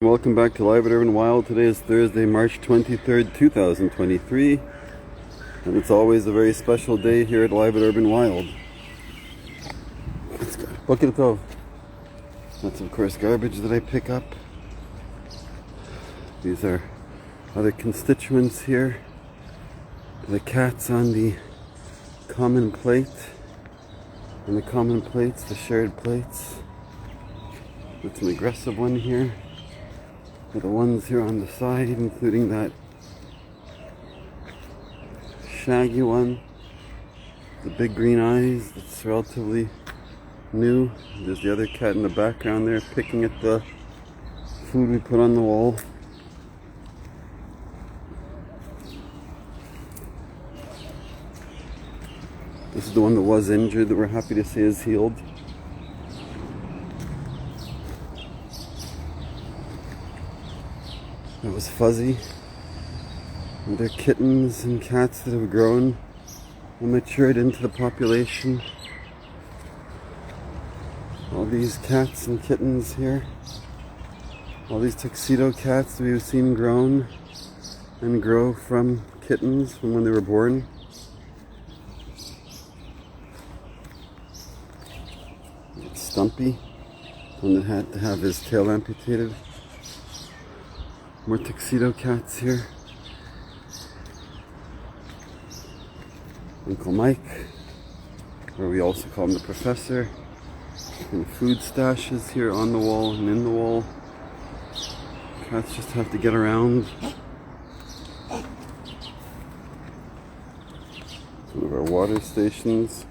Welcome back to Live at Urban Wild. Today is Thursday, March 23rd, 2023. And it's always a very special day here at Live at Urban Wild. Let's go. Bucket it off. That's of course garbage that I pick up. These are other constituents here. The cats on the common plate. And the common plates, the shared plates. That's an aggressive one here. The ones here on the side, including that shaggy one, the big green eyes, that's relatively new. There's the other cat in the background there picking at the food we put on the wall. This is the one that was injured that we're happy to say is healed. That was Fuzzy. And they're kittens and cats that have grown and matured into the population. All these cats and kittens here. All these tuxedo cats that we've seen grown and grow from kittens from when they were born. It's Stumpy, one that had to have his tail amputated. More tuxedo cats here. Uncle Mike, or we also call him the Professor. And food stashes here on the wall and in the wall. Cats just have to get around. One of our water stations.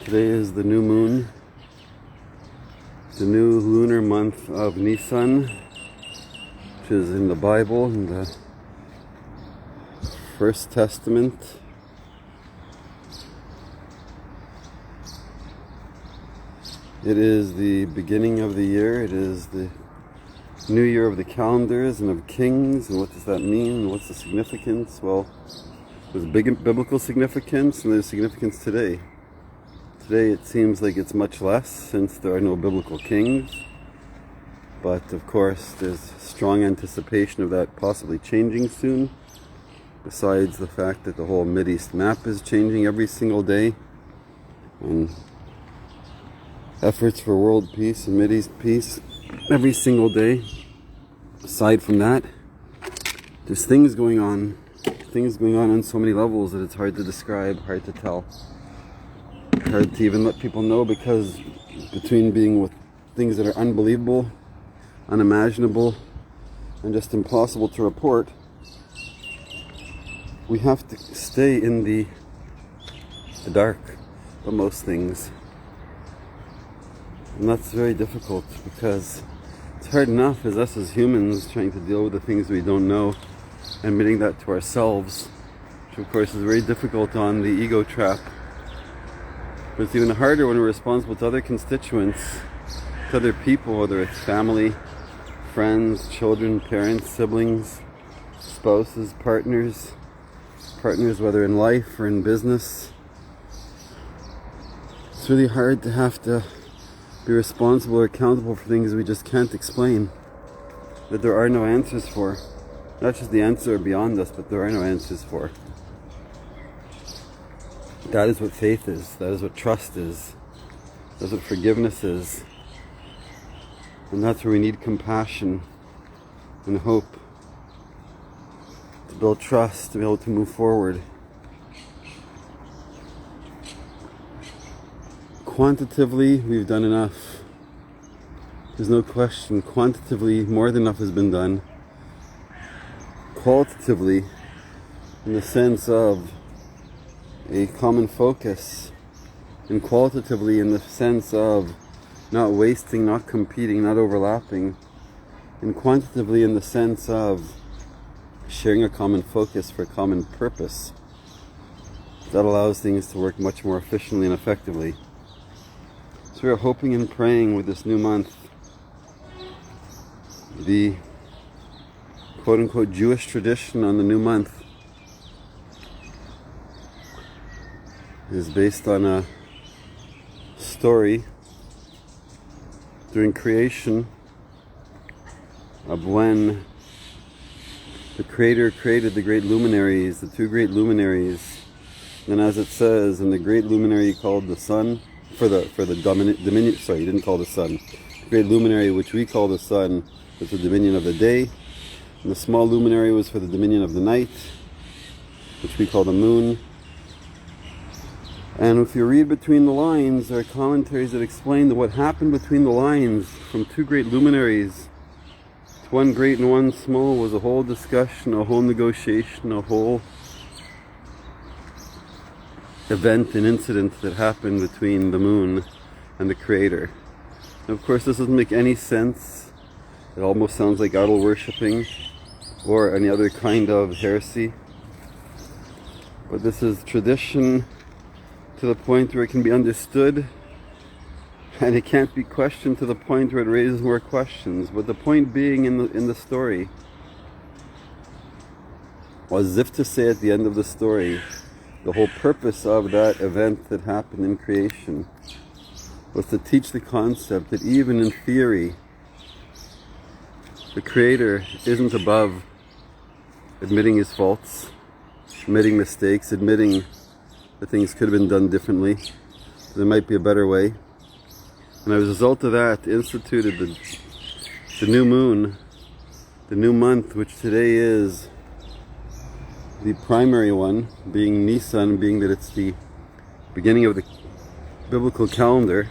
Today is the new moon, the new lunar month of Nisan, which is in the Bible, in the First Testament. It is the beginning of the year. It is the new year of the calendars and of kings. And what does that mean? What's the significance? Well, there's big biblical significance and there's significance today. Today it seems like it's much less since there are no biblical kings, but of course there's strong anticipation of that possibly changing soon, besides the fact that the whole Mideast map is changing every single day, and efforts for world peace and Mideast peace every single day. Aside from that, there's things going on so many levels that it's hard to describe, hard to tell. Hard to even let people know, because between being with things that are unbelievable, unimaginable, and just impossible to report, we have to stay in the dark of most things. And that's very difficult, because it's hard enough as us as humans trying to deal with the things we don't know, admitting that to ourselves, which of course is very difficult on the ego trap. But it's even harder when we're responsible to other constituents, to other people, whether it's family, friends, children, parents, siblings, spouses, partners whether in life or in business. It's really hard to have to be responsible or accountable for things we just can't explain, that there are no answers for. Not just the answer beyond us, but there are no answers for. That is what faith is. That is what trust is. That's what forgiveness is. And that's where we need compassion and hope to build trust, to be able to move forward. Quantitatively, we've done enough. There's no question. Quantitatively, more than enough has been done. Qualitatively, in the sense of a common focus, and qualitatively in the sense of not wasting, not competing, not overlapping, and quantitatively in the sense of sharing a common focus for a common purpose. That allows things to work much more efficiently and effectively. So we're hoping and praying with this new month, the quote-unquote Jewish tradition on the new month is based on a story during creation of when the Creator created the great luminaries, the two great luminaries. And as it says, and the great luminary called the sun, for the dominion, sorry, he didn't call the sun. The great luminary, which we call the sun, was the dominion of the day. And the small luminary was for the dominion of the night, which we call the moon. And if you read between the lines, there are commentaries that explain that what happened between the lines from two great luminaries, one great and one small, was a whole discussion, a whole negotiation, a whole event and incident that happened between the moon and the Creator. And of course, this doesn't make any sense. It almost sounds like idol worshipping or any other kind of heresy. But this is tradition to the point where it can be understood, and it can't be questioned to the point where it raises more questions. But the point being in the story was, as if to say at the end of the story, the whole purpose of that event that happened in creation was to teach the concept that even in theory, the Creator isn't above admitting his faults, admitting mistakes, admitting that things could have been done differently. There might be a better way. And as a result of that, instituted the new moon, the new month, which today is the primary one, being Nisan, being that it's the beginning of the biblical calendar.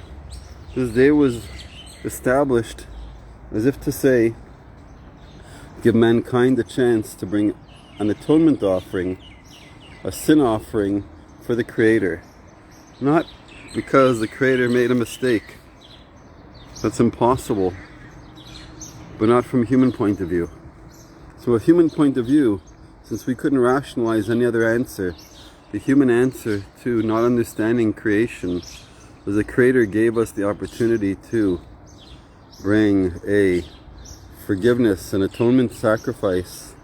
This day was established as if to say, give mankind a chance to bring an atonement offering, a sin offering for the Creator. Not because the Creator made a mistake. That's impossible. But not from a human point of view. So a human point of view, since we couldn't rationalize any other answer, the human answer to not understanding creation was the Creator gave us the opportunity to bring a forgiveness and atonement sacrifice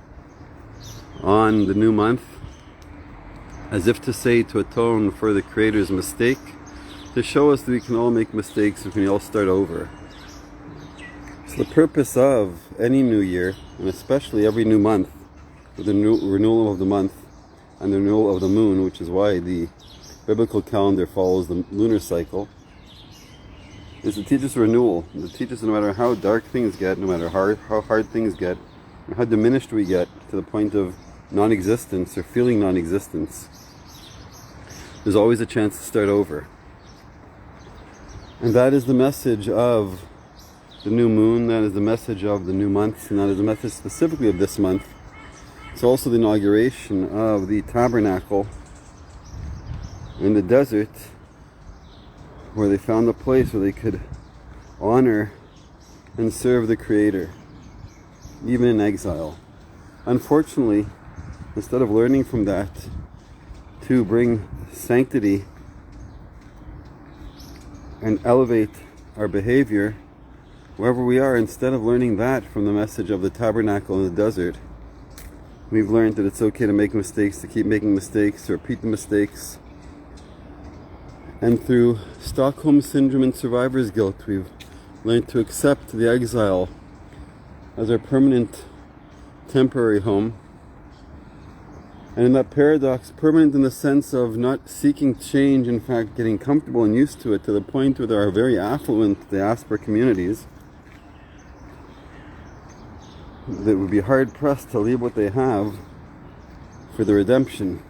on the new month, as if to say, to atone for the Creator's mistake, to show us that we can all make mistakes and we can all start over. So the purpose of any new year, and especially every new month, with the renewal of the month and the renewal of the moon, which is why the biblical calendar follows the lunar cycle, is to teach us renewal, and to teach us no matter how dark things get, no matter how hard things get, and how diminished we get to the point of non-existence or feeling non-existence, there's always a chance to start over. And that is the message of the new moon, that is the message of the new month, and that is the message specifically of this month. It's also the inauguration of the tabernacle in the desert, where they found a place where they could honor and serve the Creator, even in exile. Unfortunately, instead of learning from that to bring sanctity and elevate our behavior wherever we are, instead of learning that from the message of the tabernacle in the desert, we've learned that it's okay to make mistakes, to keep making mistakes, to repeat the mistakes. And through Stockholm Syndrome and survivor's guilt, we've learned to accept the exile as our permanent, temporary home. And in that paradox, permanent in the sense of not seeking change, in fact getting comfortable and used to it, to the point where there are very affluent diaspora communities that would be hard-pressed to leave what they have for the redemption.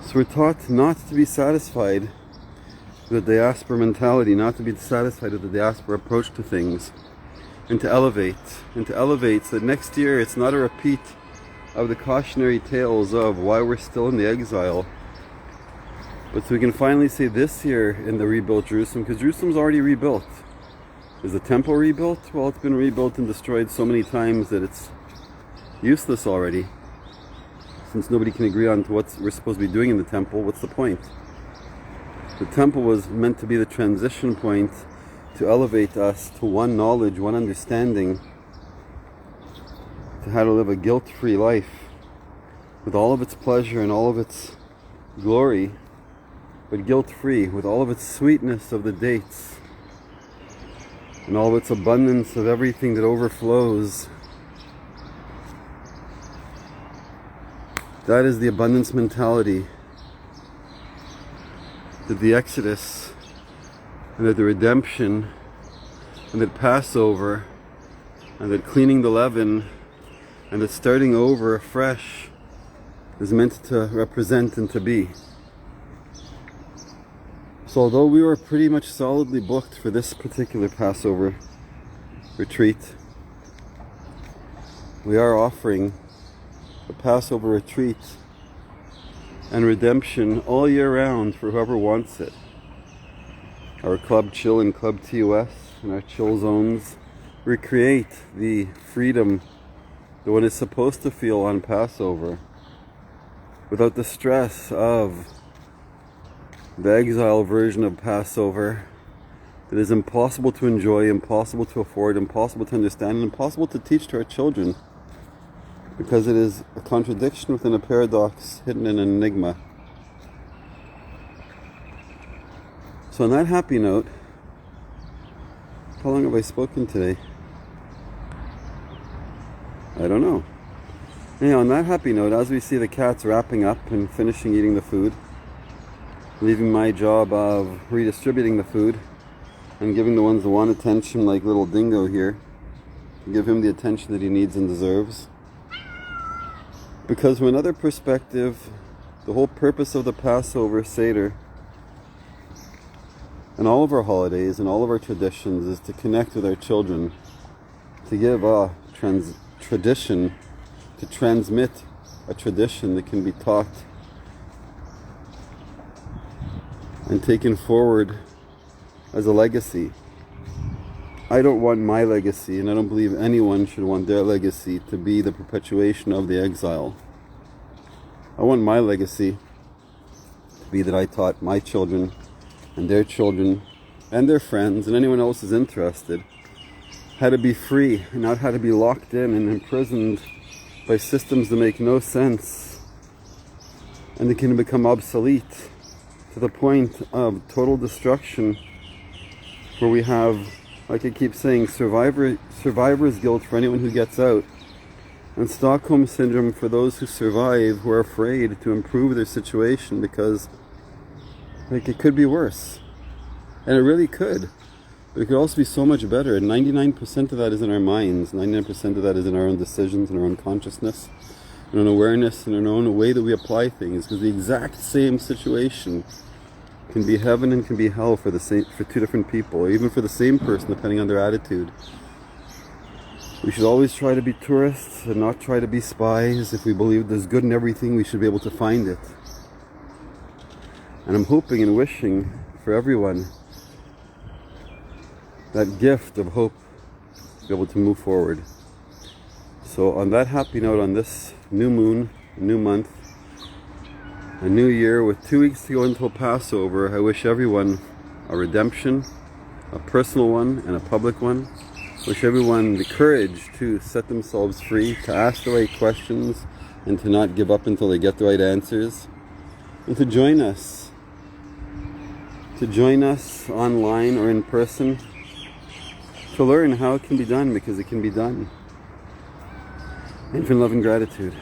So we're taught not to be satisfied with the diaspora mentality, not to be satisfied with the diaspora approach to things, and to elevate so that next year it's not a repeat of the cautionary tales of why we're still in the exile, but so we can finally say this year in the rebuilt Jerusalem, because Jerusalem's already rebuilt. Is the temple rebuilt? Well, it's been rebuilt and destroyed so many times that it's useless already. Since nobody can agree on to what we're supposed to be doing in the temple, what's the point? The temple was meant to be the transition point to elevate us to one knowledge, one understanding, to how to live a guilt-free life with all of its pleasure and all of its glory, but guilt-free, with all of its sweetness of the dates and all of its abundance of everything that overflows. That is the abundance mentality that the Exodus and that the redemption and that Passover and that cleaning the leaven and that starting over afresh is meant to represent and to be. So although we were pretty much solidly booked for this particular Passover retreat, we are offering a Passover retreat and redemption all year round for whoever wants it. Our Club Chill and Club TOS and our chill zones recreate the freedom that one is supposed to feel on Passover without the stress of the exile version of Passover that is impossible to enjoy, impossible to afford, impossible to understand, and impossible to teach to our children, because it is a contradiction within a paradox hidden in an enigma. So on that happy note, how long have I spoken today? I don't know. Anyhow, on that happy note, as we see the cats wrapping up and finishing eating the food, leaving my job of redistributing the food and giving the ones that want attention, like little Dingo here, give him the attention that he needs and deserves. Because from another perspective, the whole purpose of the Passover Seder and all of our holidays and all of our traditions is to connect with our children, to give a tradition, to transmit a tradition that can be taught and taken forward as a legacy. I don't want my legacy, and I don't believe anyone should want their legacy to be the perpetuation of the exile. I want my legacy to be that I taught my children and their children and their friends and anyone else who's interested how to be free and not how to be locked in and imprisoned by systems that make no sense and that can become obsolete to the point of total destruction, where we have, like I keep saying, survivor's guilt for anyone who gets out, and Stockholm Syndrome for those who survive, who are afraid to improve their situation because it could be worse. And it really could. But it could also be so much better. And 99% of that is in our minds. 99% of that is in our own decisions, in our own consciousness, in our own awareness, in our own way that we apply things. Because the exact same situation can be heaven and can be hell for two different people, or even for the same person, depending on their attitude. We should always try to be tourists and not try to be spies. If we believe there's good in everything, we should be able to find it. And I'm hoping and wishing for everyone that gift of hope to be able to move forward. So on that happy note, on this new moon, new month, a new year with 2 weeks to go until Passover, I wish everyone a redemption, a personal one and a public one. Wish everyone the courage to set themselves free, to ask the right questions, and to not give up until they get the right answers. And to join us online or in person, to learn how it can be done, because it can be done. Infinite love and gratitude.